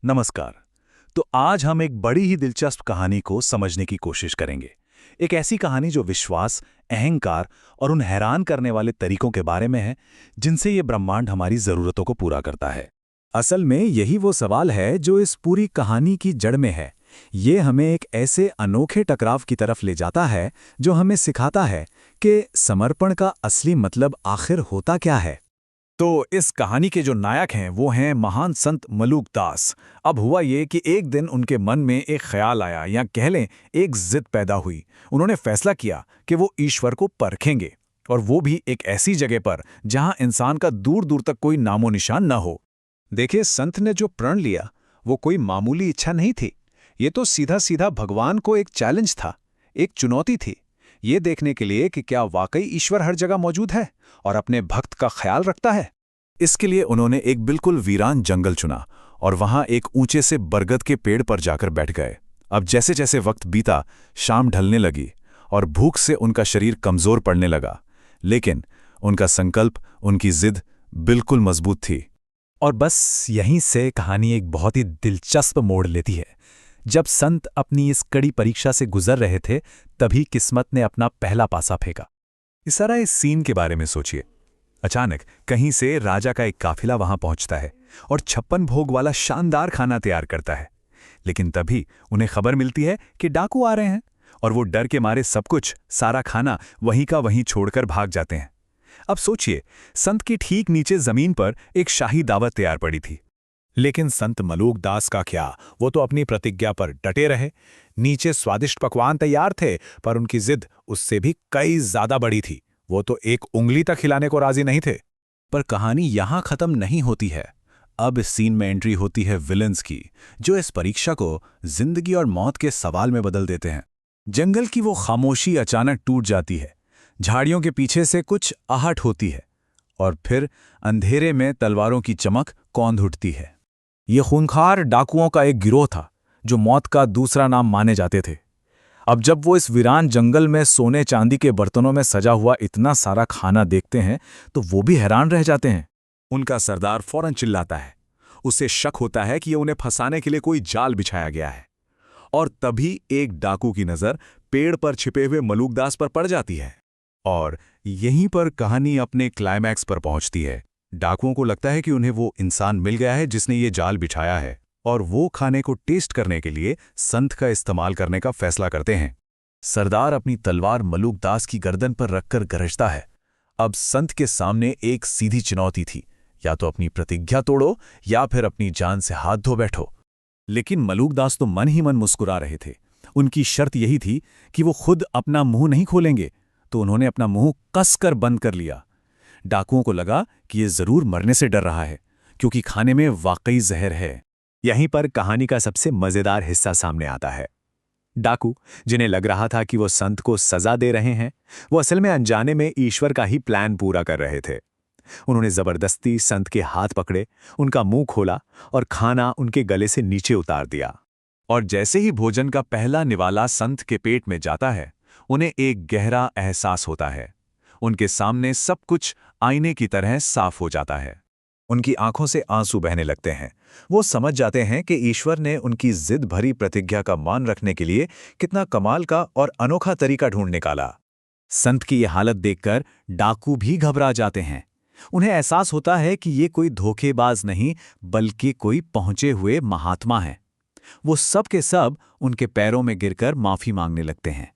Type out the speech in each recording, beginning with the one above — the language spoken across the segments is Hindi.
नमस्कार। तो आज हम एक बड़ी ही दिलचस्प कहानी को समझने की कोशिश करेंगे। एक ऐसी कहानी जो विश्वास, अहंकार और उन हैरान करने वाले तरीकों के बारे में है जिनसे ये ब्रह्मांड हमारी जरूरतों को पूरा करता है। असल में यही वो सवाल है जो इस पूरी कहानी की जड़ में है। ये हमें एक ऐसे अनोखे टकराव की तरफ ले जाता है जो हमें सिखाता है कि समर्पण का असली मतलब आखिर होता क्या है। तो इस कहानी के जो नायक हैं वो हैं महान संत मलूकदास। अब हुआ ये कि एक दिन उनके मन में एक ख्याल आया, या कह लें एक जिद पैदा हुई। उन्होंने फैसला किया कि वो ईश्वर को परखेंगे, और वो भी एक ऐसी जगह पर जहां इंसान का दूर दूर तक कोई नामो निशान न हो। देखिए, संत ने जो प्रण लिया वो कोई मामूली इच्छा नहीं थी। ये तो सीधा सीधा भगवान को एक चैलेंज था, एक चुनौती थी, ये देखने के लिए कि क्या वाकई ईश्वर हर जगह मौजूद है और अपने भक्त का ख्याल रखता है। इसके लिए उन्होंने एक बिल्कुल वीरान जंगल चुना और वहां एक ऊंचे से बरगद के पेड़ पर जाकर बैठ गए। अब जैसे जैसे वक्त बीता, शाम ढलने लगी और भूख से उनका शरीर कमजोर पड़ने लगा, लेकिन उनका संकल्प, उनकी जिद बिल्कुल मजबूत थी। और बस यहीं से कहानी एक बहुत ही दिलचस्प मोड़ लेती है। जब संत अपनी इस कड़ी परीक्षा से गुजर रहे थे, तभी किस्मत ने अपना पहला पासा फेंका। इस तरह इस सीन के बारे में सोचिए। अचानक कहीं से राजा का एक काफिला वहां पहुंचता है और 56 भोग वाला शानदार खाना तैयार करता है। लेकिन तभी उन्हें खबर मिलती है कि डाकू आ रहे हैं, और वो डर के मारे सब कुछ, सारा खाना वहीं का वहीं छोड़कर भाग जाते हैं। अब सोचिए, संत के ठीक नीचे जमीन पर एक शाही दावत तैयार पड़ी थी। लेकिन संत मलूकदास का क्या, वो तो अपनी प्रतिज्ञा पर डटे रहे। नीचे स्वादिष्ट पकवान तैयार थे, पर उनकी जिद उससे भी कई ज्यादा बड़ी थी। वो तो एक उंगली तक खिलाने को राजी नहीं थे। पर कहानी यहां खत्म नहीं होती है। अब इस सीन में एंट्री होती है विलेंस की, जो इस परीक्षा को जिंदगी और मौत के सवाल में बदल देते हैं। जंगल की वो खामोशी अचानक टूट जाती है, झाड़ियों के पीछे से कुछ आहट होती है, और फिर अंधेरे में तलवारों की चमक कौंध उठती है। ये खूंखार डाकुओं का एक गिरोह था जो मौत का दूसरा नाम माने जाते थे। अब जब वो इस वीरान जंगल में सोने चांदी के बर्तनों में सजा हुआ इतना सारा खाना देखते हैं तो वो भी हैरान रह जाते हैं। उनका सरदार फौरन चिल्लाता है। उसे शक होता है कि ये उन्हें फंसाने के लिए कोई जाल बिछाया गया है। और तभी एक डाकू की नजर पेड़ पर छिपे हुए मलूकदास पर पड़ जाती है, और यहीं पर कहानी अपने क्लाइमैक्स पर पहुंचती है। डाकुओं को लगता है कि उन्हें वो इंसान मिल गया है जिसने ये जाल बिछाया है, और वो खाने को टेस्ट करने के लिए संत का इस्तेमाल करने का फैसला करते हैं। सरदार अपनी तलवार मलूकदास की गर्दन पर रखकर गरजता है। अब संत के सामने एक सीधी चुनौती थी, या तो अपनी प्रतिज्ञा तोड़ो या फिर अपनी जान से हाथ धो बैठो। लेकिन मलूकदास तो मन ही मन मुस्कुरा रहे थे। उनकी शर्त यही थी कि वो खुद अपना मुंह नहीं खोलेंगे, तो उन्होंने अपना मुंह कसकर बंद कर लिया। डाकुओं को लगा कि ये जरूर मरने से डर रहा है, क्योंकि खाने में वाकई जहर है। यहीं पर कहानी का सबसे मजेदार हिस्सा सामने आता है। डाकू, जिन्हें लग रहा था कि वो संत को सजा दे रहे हैं, वो असल में अनजाने में ईश्वर का ही प्लान पूरा कर रहे थे। उन्होंने जबरदस्ती संत के हाथ पकड़े, उनका मुंह खोला और खाना उनके गले से नीचे उतार दिया। और जैसे ही भोजन का पहला निवाला संत के पेट में जाता है, उन्हें एक गहरा एहसास होता है। उनके सामने सब कुछ आईने की तरह साफ हो जाता है। उनकी आंखों से आंसू बहने लगते हैं। वो समझ जाते हैं कि ईश्वर ने उनकी जिद भरी प्रतिज्ञा का मान रखने के लिए कितना कमाल का और अनोखा तरीका ढूंढ निकाला। संत की ये हालत देखकर डाकू भी घबरा जाते हैं। उन्हें एहसास होता है कि ये कोई धोखेबाज नहीं, बल्कि कोई पहुंचे हुए महात्मा है। वो सब के सब उनके पैरों में गिरकर माफी मांगने लगते हैं।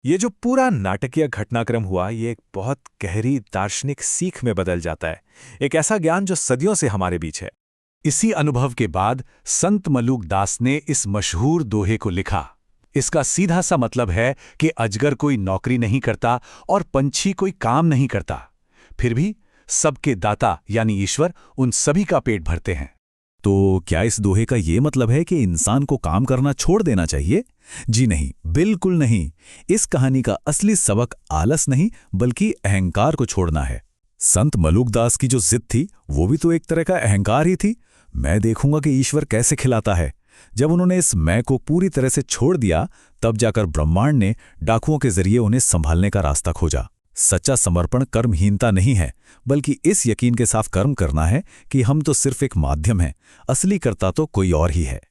ये जो पूरा नाटकीय घटनाक्रम हुआ, ये एक बहुत गहरी दार्शनिक सीख में बदल जाता है। एक ऐसा ज्ञान जो सदियों से हमारे बीच है। इसी अनुभव के बाद संत मलूकदास ने इस मशहूर दोहे को लिखा। इसका सीधा सा मतलब है कि अजगर कोई नौकरी नहीं करता और पंछी कोई काम नहीं करता, फिर भी सबके दाता यानी ईश्वर उन सभी का पेट भरते हैं। तो क्या इस दोहे का ये मतलब है कि इंसान को काम करना छोड़ देना चाहिए? जी नहीं, बिल्कुल नहीं। इस कहानी का असली सबक आलस नहीं, बल्कि अहंकार को छोड़ना है। संत मलूकदास की जो जिद थी, वो भी तो एक तरह का अहंकार ही थी। मैं देखूंगा कि ईश्वर कैसे खिलाता है। जब उन्होंने इस मैं को पूरी तरह से छोड़ दिया, तब जाकर ब्रह्मांड ने डाकुओं के जरिए उन्हें संभालने का रास्ता खोजा। सच्चा समर्पण कर्महीनता नहीं है, बल्कि इस यकीन के साथ कर्म करना है कि हम तो सिर्फ एक माध्यम हैं, असली कर्ता तो कोई और ही है।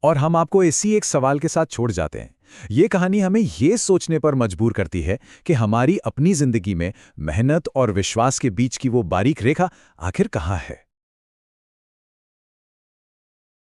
और हम आपको इसी एक सवाल के साथ छोड़ जाते हैं। ये कहानी हमें ये सोचने पर मजबूर करती है कि हमारी अपनी जिंदगी में मेहनत और विश्वास के बीच की वो बारीक रेखा आखिर कहाँ है।